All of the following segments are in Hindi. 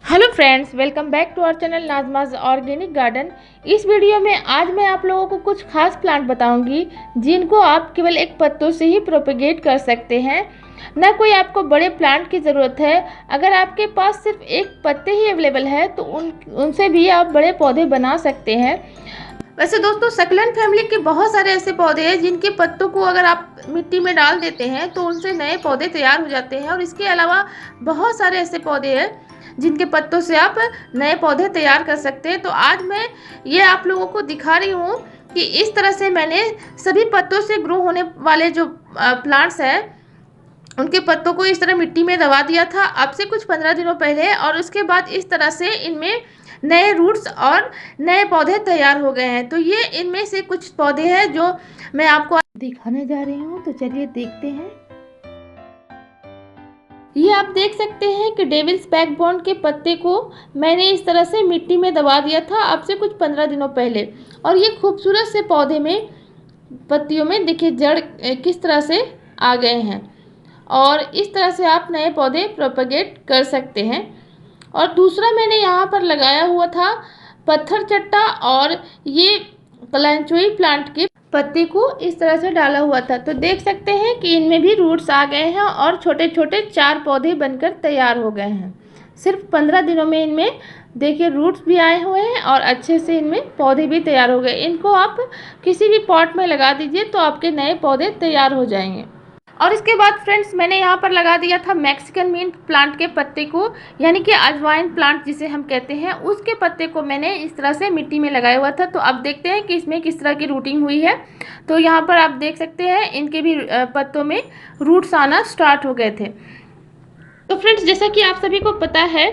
Hello friends, welcome back to our channel Nazma's organic garden. इस वीडियो में आज मैं आप लोगों को कुछ खास प्लांट बताऊंगी जिनको आप केवल एक पत्तों से ही प्रोपेगेट कर सकते हैं। ना कोई आपको बड़े प्लांट की ज़रूरत है। अगर आपके पास सिर्फ एक पत्ते ही अवेलेबल है तो उनसे भी आप बड़े पौधे बना सकते हैं। वैसे दोस्तों, सक्लेंट फैमिली के बहुत सारे ऐसे पौधे हैं जिनके पत्तों को अगर आप मिट्टी में डाल देते हैं तो उनसे नए पौधे तैयार हो जाते हैं। और इसके अलावा बहुत सारे ऐसे पौधे हैं जिनके पत्तों से आप नए पौधे तैयार कर सकते हैं। तो आज मैं ये आप लोगों को दिखा रही हूँ कि इस तरह से मैंने सभी पत्तों से ग्रो होने वाले जो प्लांट्स हैं उनके पत्तों को इस तरह मिट्टी में दबा दिया था अब से कुछ 15 दिनों पहले, और उसके बाद इस तरह से इनमें नए रूट्स और नए पौधे तैयार हो गए हैं। तो ये इनमें से कुछ पौधे हैं जो मैं आपको दिखाने जा रही हूँ। तो चलिए देखते हैं। ये आप देख सकते हैं कि डेविल्स बैकबोन के पत्ते को मैंने इस तरह से मिट्टी में दबा दिया था अब से कुछ 15 दिनों पहले, और ये खूबसूरत से पौधे में पत्तियों में देखिए जड़ किस तरह से आ गए हैं। और इस तरह से आप नए पौधे प्रोपेगेट कर सकते हैं। और दूसरा मैंने यहाँ पर लगाया हुआ था पत्थर चट्टा, और ये कलांचोई प्लांट के पत्ते को इस तरह से डाला हुआ था। तो देख सकते हैं कि इनमें भी रूट्स आ गए हैं और छोटे छोटे 4 पौधे बनकर तैयार हो गए हैं। सिर्फ 15 दिनों में इनमें देखिए रूट्स भी आए हुए हैं और अच्छे से इनमें पौधे भी तैयार हो गए। इनको आप किसी भी पॉट में लगा दीजिए तो आपके नए पौधे तैयार हो जाएंगे। और इसके बाद फ्रेंड्स, मैंने यहाँ पर लगा दिया था मैक्सिकन मिंट प्लांट के पत्ते को, यानी कि अजवाइन प्लांट जिसे हम कहते हैं, उसके पत्ते को मैंने इस तरह से मिट्टी में लगाया हुआ था। तो अब देखते हैं कि इसमें किस तरह की रूटिंग हुई है। तो यहाँ पर आप देख सकते हैं इनके भी पत्तों में रूट्स आना स्टार्ट हो गए थे। तो फ्रेंड्स, जैसा कि आप सभी को पता है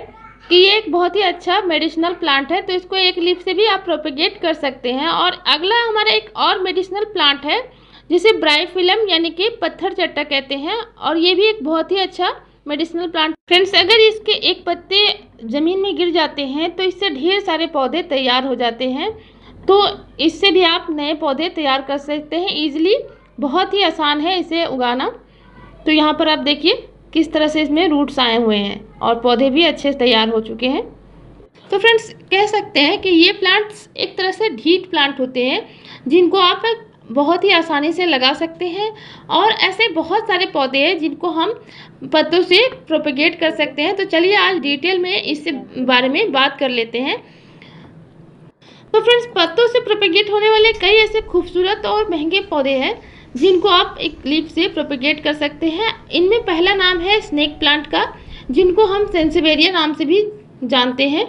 कि ये एक बहुत ही अच्छा मेडिसिनल प्लांट है, तो इसको एक लीफ से भी आप प्रोपेगेट कर सकते हैं। और अगला हमारा एक और मेडिसिनल प्लांट है जिसे ब्राइफिलम यानी कि पत्थर चट्टा कहते हैं, और ये भी एक बहुत ही अच्छा मेडिसिनल प्लांट। फ्रेंड्स, अगर इसके एक पत्ते ज़मीन में गिर जाते हैं तो इससे ढेर सारे पौधे तैयार हो जाते हैं। तो इससे भी आप नए पौधे तैयार कर सकते हैं ईजिली। बहुत ही आसान है इसे उगाना। तो यहाँ पर आप देखिए किस तरह से इसमें रूट्स आए हुए हैं और पौधे भी अच्छे से तैयार हो चुके हैं। तो फ्रेंड्स, कह सकते हैं कि ये प्लांट्स एक तरह से ढीठ प्लांट होते हैं जिनको आप बहुत ही आसानी से लगा सकते हैं। और ऐसे बहुत सारे पौधे हैं जिनको हम पत्तों से प्रोपेगेट कर सकते हैं। तो चलिए आज डिटेल में इससे बारे में बात कर लेते हैं। तो फ्रेंड्स, पत्तों से प्रोपेगेट होने वाले कई ऐसे खूबसूरत और महंगे पौधे हैं जिनको आप एक लीफ से प्रोपेगेट कर सकते हैं। इनमें पहला नाम है स्नेक प्लांट का, जिनको हम सेंसेवेरिया नाम से भी जानते हैं।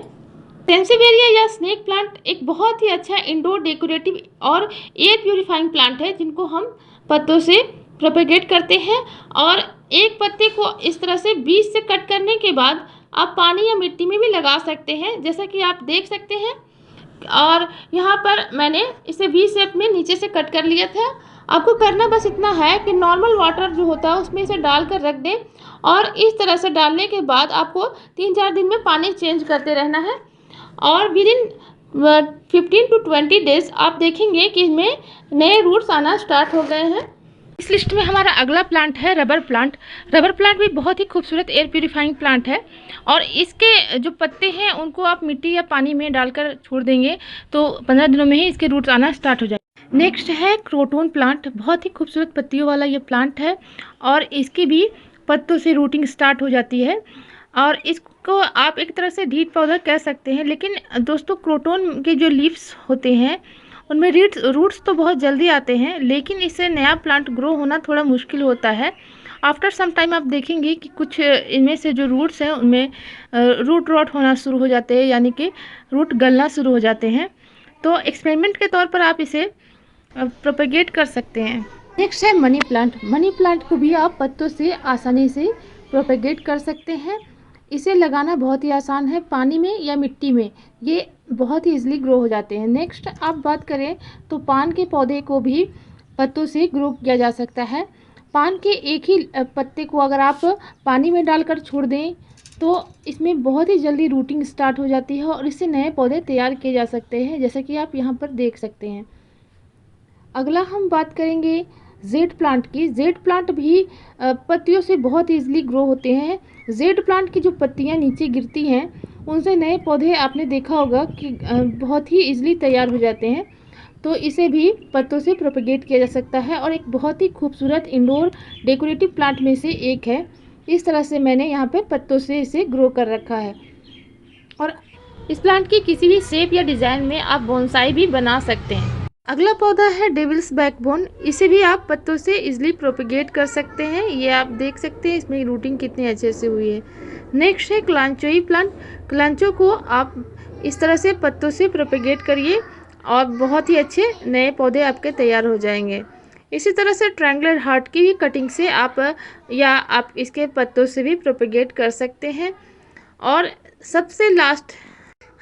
सेंसेवेरिया या स्नेक प्लांट एक बहुत ही अच्छा इंडोर डेकोरेटिव और एयर प्यूरिफाइंग प्लांट है जिनको हम पत्तों से प्रोपेगेट करते हैं। और एक पत्ते को इस तरह से बीच से कट करने के बाद आप पानी या मिट्टी में भी लगा सकते हैं, जैसा कि आप देख सकते हैं। और यहाँ पर मैंने इसे वी शेप में नीचे से कट कर लिया था। आपको करना बस इतना है कि नॉर्मल वाटर जो होता है उसमें इसे डालकर रख दें, और इस तरह से डालने के बाद आपको 3-4 दिन में पानी चेंज करते रहना है। और विद इन 15 to 20 डेज आप देखेंगे कि इसमें नए रूट्स आना स्टार्ट हो गए हैं। इस लिस्ट में हमारा अगला प्लांट है रबर प्लांट। रबर प्लांट भी बहुत ही खूबसूरत एयर प्यूरिफाइंग प्लांट है, और इसके जो पत्ते हैं उनको आप मिट्टी या पानी में डालकर छोड़ देंगे तो 15 दिनों में ही इसके रूट्स आना स्टार्ट हो जाएंगे। नेक्स्ट है क्रोटोन प्लांट। बहुत ही खूबसूरत पत्तियों वाला ये प्लांट है, और इसकी भी पत्तों से रूटिंग स्टार्ट हो जाती है। और इसको आप एक तरह से ढीठ पौधा कह सकते हैं। लेकिन दोस्तों, क्रोटोन के जो लीव्स होते हैं उनमें रूट्स तो बहुत जल्दी आते हैं, लेकिन इससे नया प्लांट ग्रो होना थोड़ा मुश्किल होता है। आफ्टर सम टाइम आप देखेंगे कि कुछ इनमें से जो रूट्स हैं उनमें रूट रॉट होना शुरू हो जाते हैं, यानी कि रूट गलना शुरू हो जाते हैं। तो एक्सपेरिमेंट के तौर पर आप इसे प्रोपेगेट कर सकते हैं। नेक्स्ट है मनी प्लांट। मनी प्लांट को भी आप पत्तों से आसानी से प्रोपेगेट कर सकते हैं। इसे लगाना बहुत ही आसान है, पानी में या मिट्टी में ये बहुत ही ईजिली ग्रो हो जाते हैं। नेक्स्ट आप बात करें तो पान के पौधे को भी पत्तों से ग्रो किया जा सकता है। पान के एक ही पत्ते को अगर आप पानी में डालकर छोड़ दें तो इसमें बहुत ही जल्दी रूटिंग स्टार्ट हो जाती है, और इससे नए पौधे तैयार किए जा सकते हैं, जैसा कि आप यहाँ पर देख सकते हैं। अगला हम बात करेंगे जेड प्लांट की। जेड प्लांट भी पत्तियों से बहुत ईजिली ग्रो होते हैं। जेड प्लांट की जो पत्तियाँ नीचे गिरती हैं उनसे नए पौधे आपने देखा होगा कि बहुत ही ईजिली तैयार हो जाते हैं। तो इसे भी पत्तों से प्रोपेगेट किया जा सकता है और एक बहुत ही खूबसूरत इंडोर डेकोरेटिव प्लांट में से एक है। इस तरह से मैंने यहाँ पे पत्तों से इसे ग्रो कर रखा है। और इस प्लांट की किसी भी शेप या डिज़ाइन में आप बोनसाई भी बना सकते हैं। अगला पौधा है डेविल्स बैकबोन। इसे भी आप पत्तों से इजीली प्रोपेगेट कर सकते हैं। ये आप देख सकते हैं इसमें रूटिंग कितनी अच्छे से हुई है। नेक्स्ट है क्लांचोई प्लांट। क्लांचो को आप इस तरह से पत्तों से प्रोपेगेट करिए और बहुत ही अच्छे नए पौधे आपके तैयार हो जाएंगे। इसी तरह से ट्रायंगुलर हार्ट की भी कटिंग से आप इसके पत्तों से भी प्रोपेगेट कर सकते हैं। और सबसे लास्ट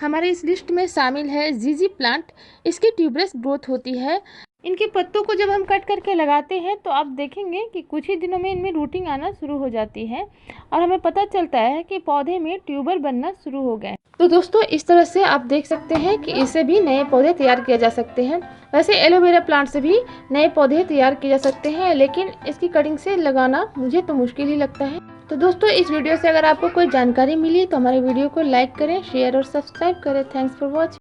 हमारे इस लिस्ट में शामिल है जीजी प्लांट। इसकी ट्यूबरस ग्रोथ होती है। इनके पत्तों को जब हम कट करके लगाते हैं तो आप देखेंगे कि कुछ ही दिनों में इनमें रूटिंग आना शुरू हो जाती है और हमें पता चलता है कि पौधे में ट्यूबर बनना शुरू हो गए। तो दोस्तों इस तरह से आप देख सकते हैं कि इससे भी नए पौधे तैयार किए जा सकते हैं। वैसे एलोवेरा प्लांट से भी नए पौधे तैयार किए जा सकते हैं, लेकिन इसकी कटिंग से लगाना मुझे तो मुश्किल ही लगता है। तो दोस्तों इस वीडियो से अगर आपको कोई जानकारी मिली तो हमारे वीडियो को लाइक करें, शेयर और सब्सक्राइब करें। Thanks for watching.